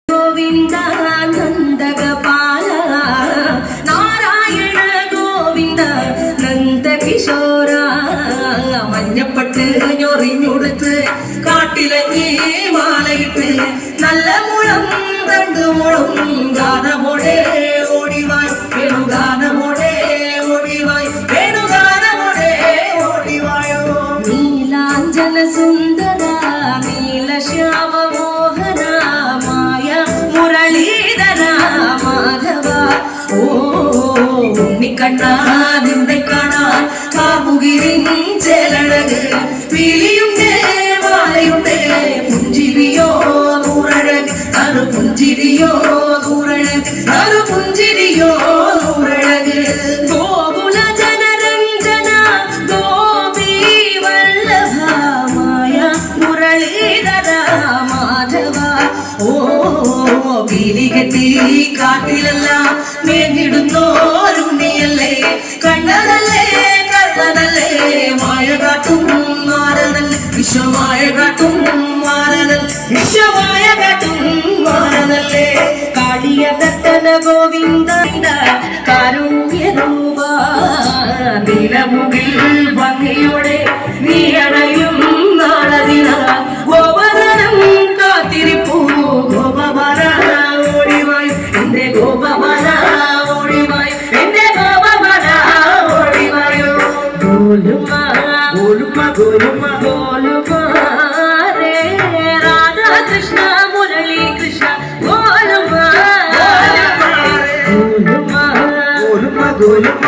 ഗോവിന്ദ നന്ദഗോപാല നാരായണ ഗോവിന്ദ നന്ദകിശോര മഞ്ഞപ്പട്ട് ഞൊറിഞ്ഞുടുത്ത് കാട്ടിലങ്ങി മാലയിട്ട് നല്ല മുളം രണ്ടുമുളം ഗാനമോടെ ഓടിവായ് വേണുഗാനമോടെ ഓടിവായ് വേണുഗാനമോടെ ഓടിവായോ നീലാഞ്ജന സുന്ദര നീലശ്യാമ മോഹന മായ മുരളീധര മാധവ ഓ ഉണ്ണിക്കണ്ണ നിന്നെ കാണാൻ കാമുകിരിൻ ചേലഴക് പീലിയുണ്ടേ മാലയുണ്ടേ പുഞ്ചിരിയോ നൂറഴക് അരു പുഞ്ചിരിയോ നൂറഴക് അരു പുഞ്ചിരിയോ നൂറഴക് ഗോകുല ജനരഞ്ജന ഗോപി വല്ലഭ മായ മുരളീധര മാധവ ഓ പീലികെട്ടി കാട്ടിലെല്ലാം മേഞ്ഞിടുന്നോരുണ്ണിയല്ലേ കണ്ണനല്ലേ കണ്ണനല്ലേ മായ കാട്ടും മാറനല്ലേ വിശ്വമായ കാട്ടും മാറനൽ വിശ്വമായ കാട്ടും മാറനല്ലേ കാളിയ ദത്തന ഗോവിന്ദ കാരുണ്യരൂപ നിലമുകിൽ ഭംഗിയോടെ നീ അണയും നാളതിന ഗോപവനം കാത്തിരിപ്പൂ ഗോപവന ഓടിവായ് എന്റെ ഗോപവന ഓടിവായ് എന്റെ ഗോപവന ഓടിവായോ ഗോലുമ ഗോലുമ ഗോലുമ ഗോലുമ രേ രാധാ കൃഷ്ണ മുരളി കൃഷ്ണ ഗോലുമ ഗോലുമ ഗോലുമ ഗോലുമ